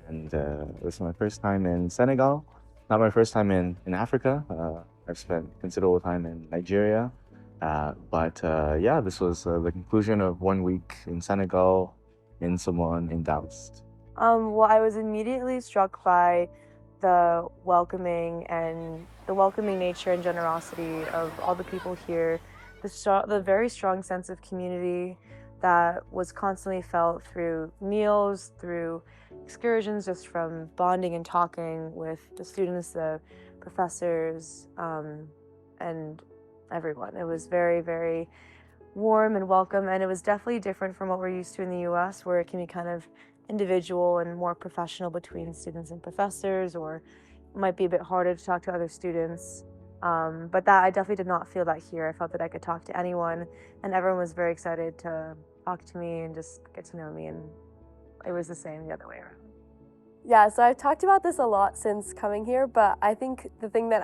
And this is my first time in Senegal, not my first time in Africa. I've spent considerable time in Nigeria. But yeah, this was the conclusion of 1 week in Senegal, in Simon, in DAUST. Well, I was immediately struck by the welcoming nature and generosity of all the people here, the very strong sense of community that was constantly felt through meals, through excursions, just from bonding and talking with the students, the professors, and everyone. It was very, very warm and welcome, and it was definitely different from what we're used to in the US, where it can be kind of individual and more professional between students and professors, or it might be a bit harder to talk to other students. But that I definitely did not feel that here. I felt that I could talk to anyone, and everyone was very excited to talk to me and just get to know me, and it was the same the other way around. Yeah, so I've talked about this a lot since coming here, but I think the thing that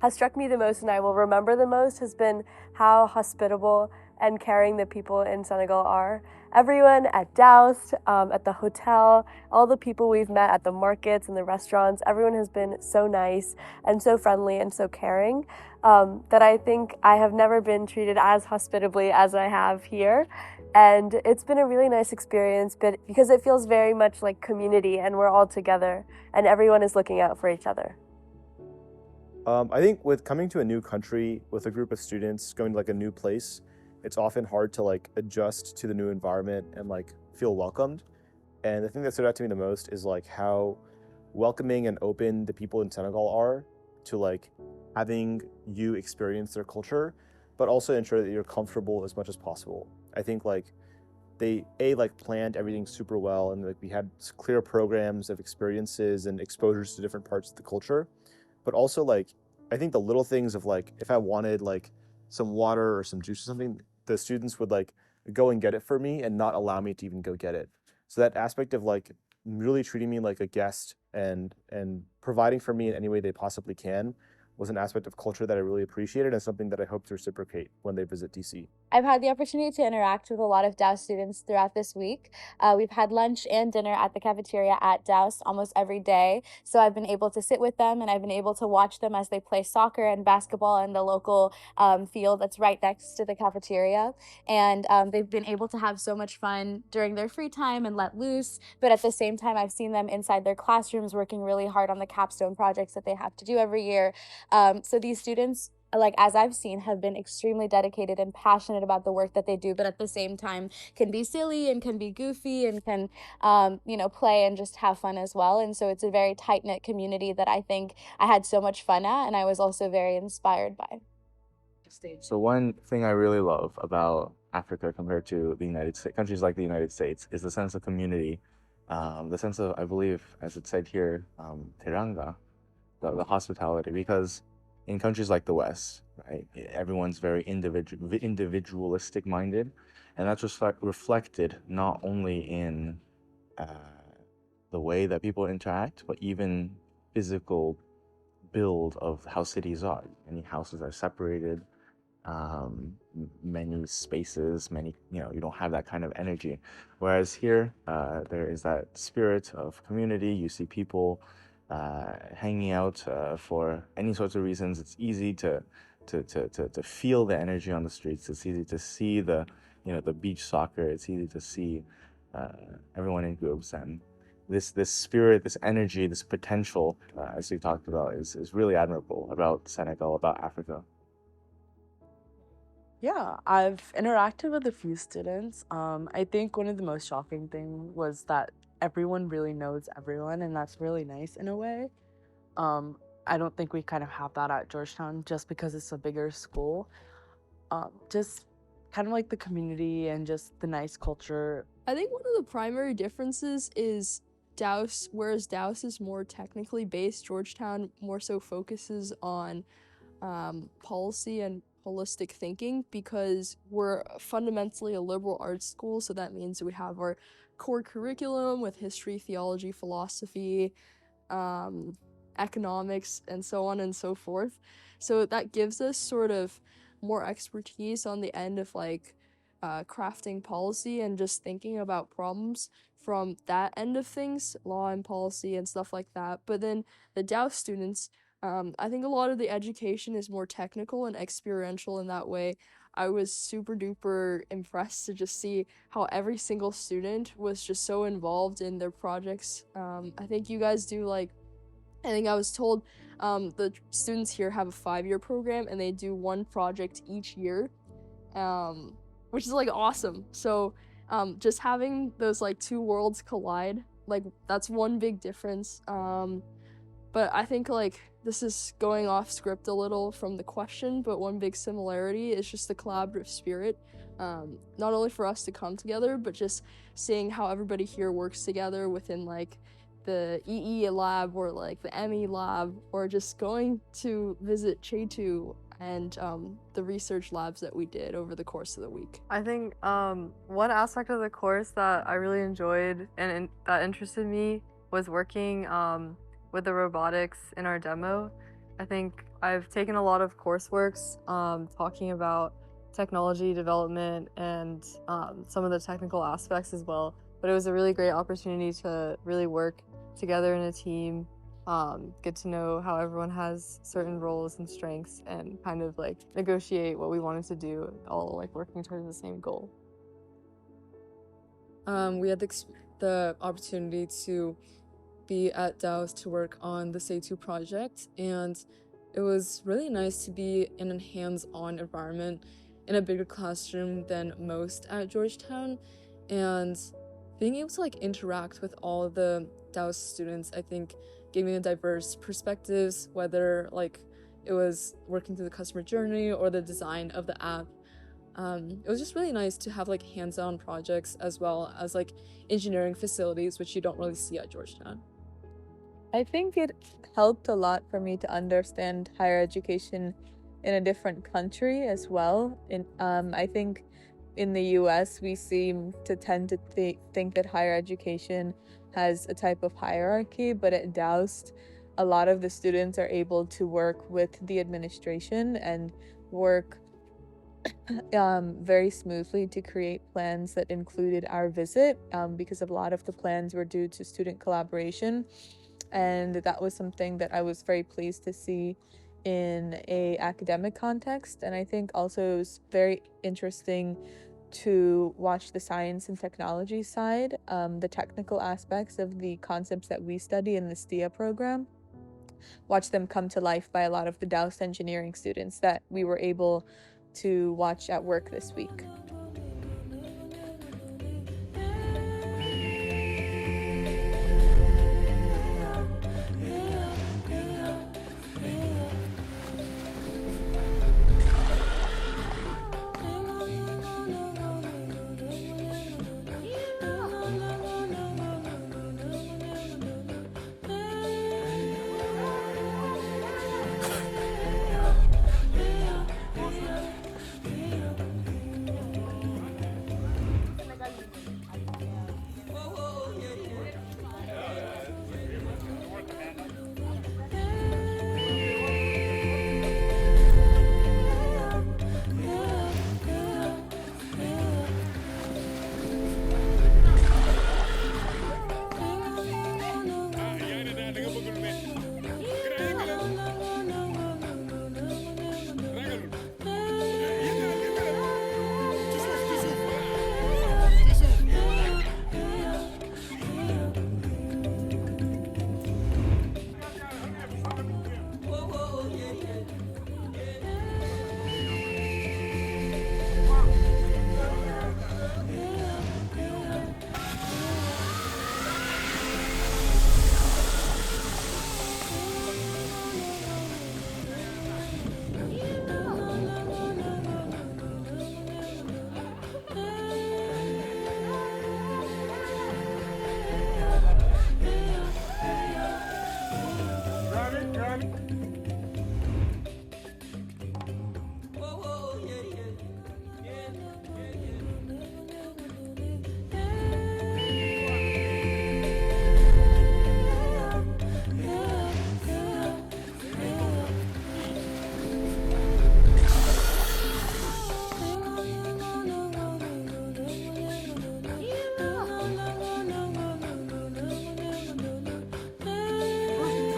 has struck me the most and I will remember the most has been how hospitable and caring the people in Senegal are. Everyone at DAUST, at the hotel, all the people we've met at the markets and the restaurants, everyone has been so nice and so friendly and so caring that I think I have never been treated as hospitably as I have here. And it's been a really nice experience, but because it feels very much like community and we're all together and everyone is looking out for each other. I think with coming to a new country with a group of students, going to like a new place, it's often hard to like adjust to the new environment and like feel welcomed. And the thing that stood out to me the most is like how welcoming and open the people in Senegal are to like having you experience their culture, but also ensure that you're comfortable as much as possible. I think like they planned everything super well, and like we had clear programs of experiences and exposures to different parts of the culture. But also like I think the little things of like if I wanted like some water or some juice or something, the students would like go and get it for me and not allow me to even go get it. So that aspect of like really treating me like a guest and providing for me in any way they possibly can was an aspect of culture that I really appreciated and something that I hope to reciprocate when they visit DC. I've had the opportunity to interact with a lot of DAUST students throughout this week. We've had lunch and dinner at the cafeteria at DAUST almost every day. So I've been able to sit with them and I've been able to watch them as they play soccer and basketball in the local field that's right next to the cafeteria. And they've been able to have so much fun during their free time and let loose. But at the same time, I've seen them inside their classrooms working really hard on the capstone projects that they have to do every year. So these students, like as I've seen, have been extremely dedicated and passionate about the work that they do, but at the same time can be silly and can be goofy and can, play and just have fun as well. And so it's a very tight-knit community that I think I had so much fun at, and I was also very inspired by. So one thing I really love about Africa compared to the United States, countries like the United States, is the sense of community, the sense of, I believe, as it said here, teranga, the hospitality, because in countries like the West, right, everyone's very individualistic minded, and that's reflected not only in the way that people interact, but even physical build of how cities are. Many houses are separated, many spaces, you don't have that kind of energy. Whereas here, there is that spirit of community. You see people hanging out for any sorts of reasons. It's easy to feel the energy on the streets. It's easy to see the beach soccer. It's easy to see everyone in groups, and this spirit, this energy, this potential, as we talked about, is really admirable about Senegal, about Africa. Yeah, I've interacted with a few students. I think one of the most shocking things was that everyone really knows everyone, and that's really nice in a way. I don't think we kind of have that at Georgetown just because it's a bigger school. Just kind of like the community and just the nice culture. I think one of the primary differences is DAUST, whereas DAUST is more technically based, Georgetown more so focuses on policy and holistic thinking, because we're fundamentally a liberal arts school. So that means we have our core curriculum with history, theology, philosophy, economics, and so on and so forth. So that gives us sort of more expertise on the end of like crafting policy and just thinking about problems from that end of things, law and policy and stuff like that. But then the DAUST students, I think a lot of the education is more technical and experiential in that way. I was super duper impressed to just see how every single student was just so involved in their projects. I think you guys do like, I think I was told the students here have a 5-year program and they do one project each year, which is like awesome. So just having those like two worlds collide, like that's one big difference. But I think like this is going off script a little from the question, but one big similarity is just the collaborative spirit. Not only for us to come together, but just seeing how everybody here works together within like the EE lab or like the ME lab, or just going to visit Chetu and the research labs that we did over the course of the week. I think one aspect of the course that I really enjoyed and that interested me was working with the robotics in our demo. I think I've taken a lot of courseworks talking about technology development and some of the technical aspects as well, but it was a really great opportunity to really work together in a team, get to know how everyone has certain roles and strengths, and kind of like negotiate what we wanted to do, all like working towards the same goal. We had the opportunity to be at DAUST to work on the Say2 project, and it was really nice to be in a hands-on environment in a bigger classroom than most at Georgetown, and being able to like interact with all of the DAUST students, I think gave me a diverse perspectives, whether like it was working through the customer journey or the design of the app. It was just really nice to have like hands-on projects as well as like engineering facilities, which you don't really see at Georgetown. I think it helped a lot for me to understand higher education in a different country as well. I think in the US, we seem to tend to think that higher education has a type of hierarchy, but at DAUST, a lot of the students are able to work with the administration and work very smoothly to create plans that included our visit, because a lot of the plans were due to student collaboration. And that was something that I was very pleased to see in an academic context. And I think also it was very interesting to watch the science and technology side, the technical aspects of the concepts that we study in the STIA program, watch them come to life by a lot of the DAUST engineering students that we were able to watch at work this week.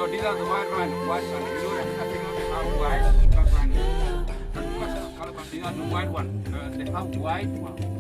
So these are the white one. You know that Africa they have white background. These are the white one. They have white one.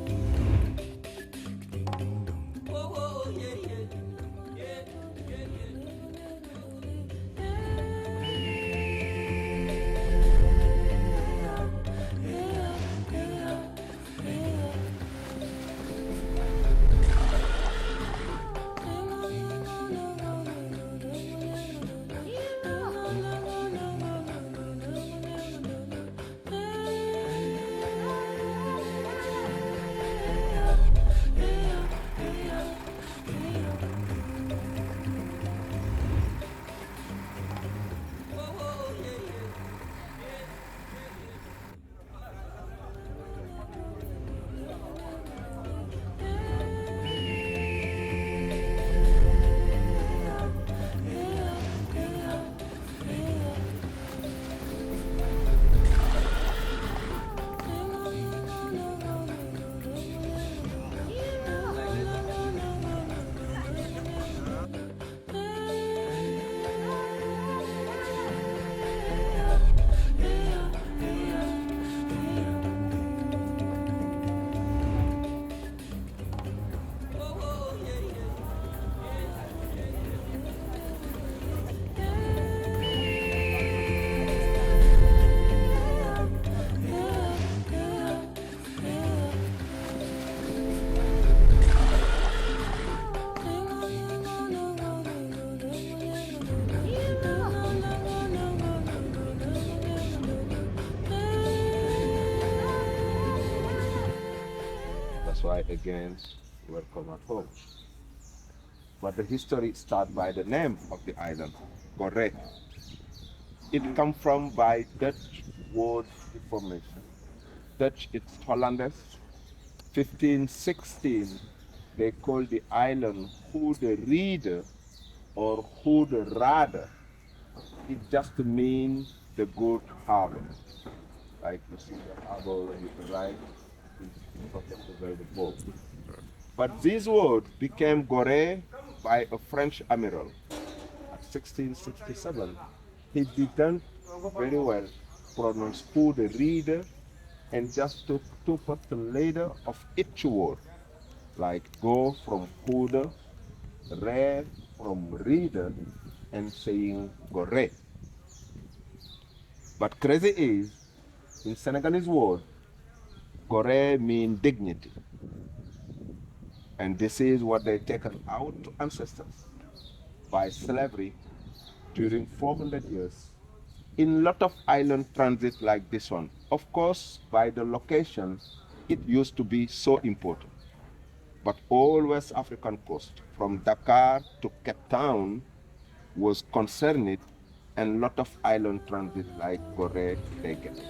Why again, welcome at home. But the history starts by the name of the island, Gore. It comes from by Dutch word deformation. Dutch, it's Hollanders. 1516, they called the island Goede Riede or Goede Rade. It just means the good harbor. Like you see the harbor when you arrive. But this word became Gore by a French admiral at 1667. He didn't very well pronounce Goede Riede and just took two first letters of each word, like go from Goede, re from Riede, and saying Gore. But crazy is, in Senegalese word, Gore means dignity. And this is what they taken out to ancestors by slavery during 400 years in lot of island transit like this one. Of course, by the location, it used to be so important. But all West African coast, from Dakar to Cape Town, was concerned, and lot of island transit like Gore they get.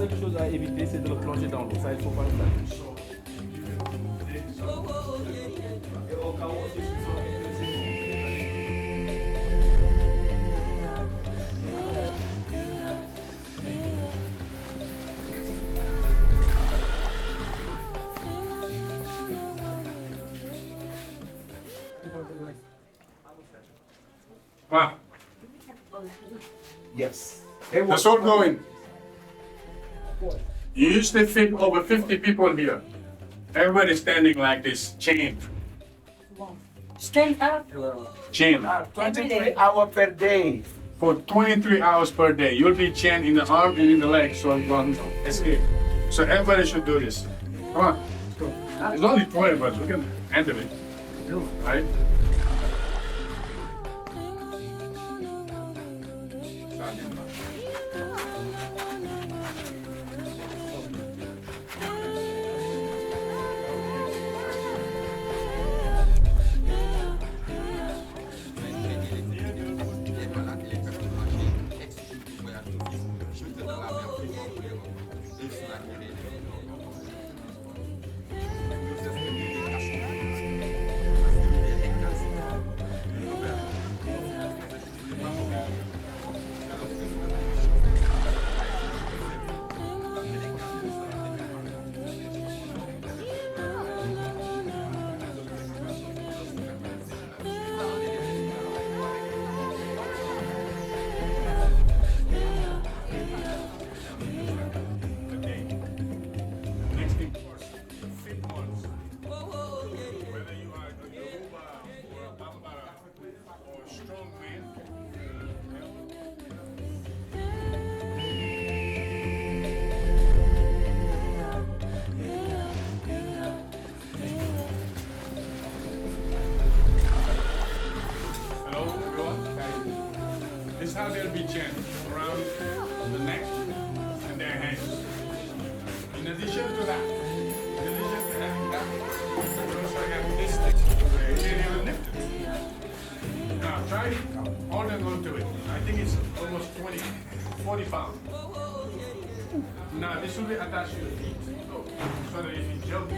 seule chose à éviter, c'est de le plonger dans l'eau. Ça, il ne faut pas le faire. Et au cas où, Wow. Yes. That's all going. You usually fit over 50 people here. Everybody's standing like this, chained. Stand up. Chain. 23 hours per day. For 23 hours per day. You'll be chained in the arm and in the leg so you won't escape. So everybody should do this. Come on. Go. It's only 20, but we can handle it. Right? This is how they'll be chained around the neck and their hands. In addition to that, we also have this thing where you can't even lift it. Now try holding on to it. I think it's almost 40 pounds. Now this will be attached to your feet. So that if you jump,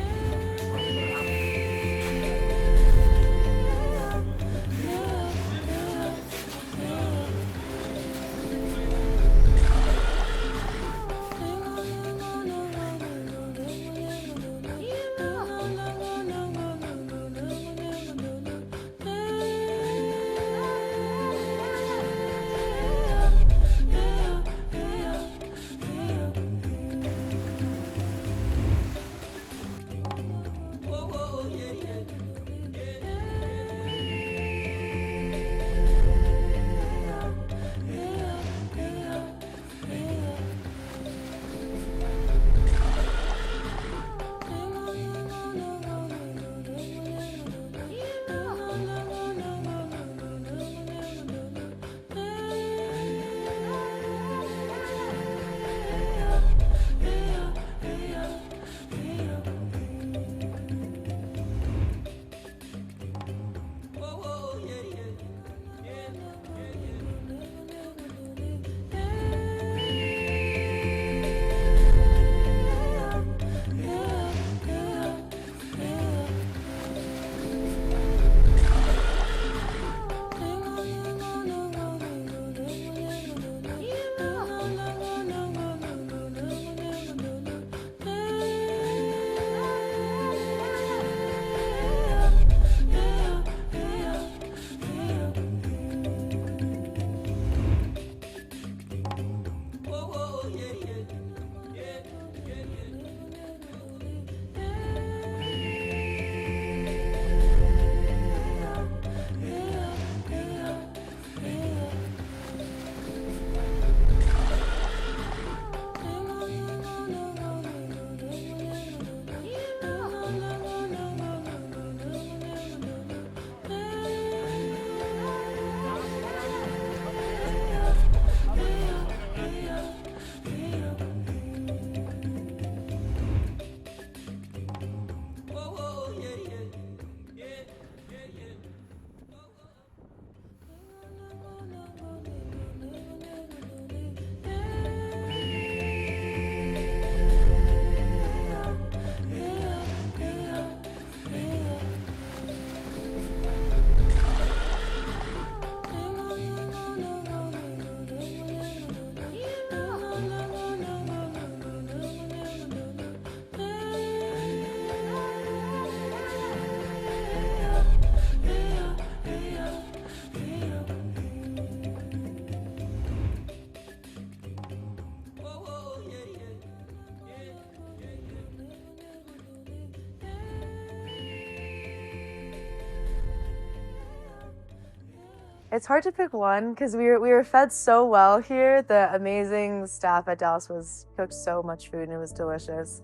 It's hard to pick one because we were fed so well here. The amazing staff at DAUST cooked so much food and it was delicious.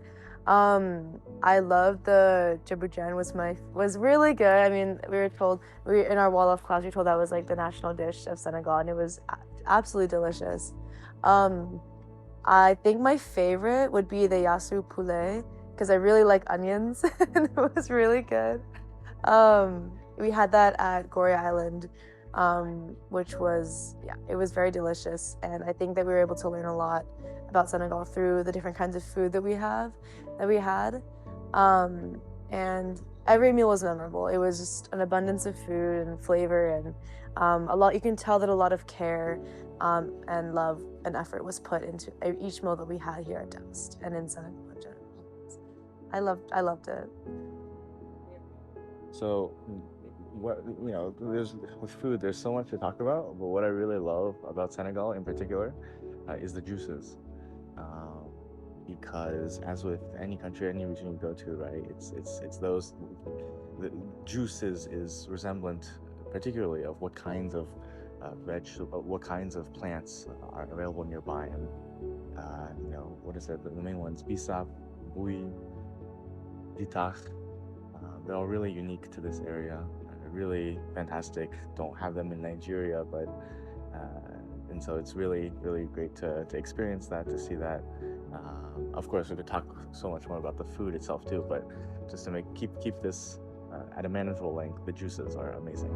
I loved the Djibrjan was really good. I mean, in our Wolof class we were told that was like the national dish of Senegal and it was absolutely delicious. I think my favorite would be the yasu poulet because I really like onions and it was really good. We had that at Gorée Island, which was, it was very delicious. And I think that we were able to learn a lot about Senegal through the different kinds of food that we had. And every meal was memorable. It was just an abundance of food and flavor and you can tell that a lot of care and love and effort was put into each meal that we had here at DAUST and in Senegal in general. I loved it. So, with food, there's so much to talk about, but what I really love about Senegal in particular is the juices. Because as with any country, any region you go to, right, the juices is resemblant, particularly of what kinds of what kinds of plants are available nearby, and what is it? The main ones: bisap, bouy, ditach. They're all really unique to this area. Really fantastic. Don't have them in Nigeria, but and so it's really, really great to experience that, to see that. Of course, we could talk so much more about the food itself too, but just to keep this at a manageable length, the juices are amazing.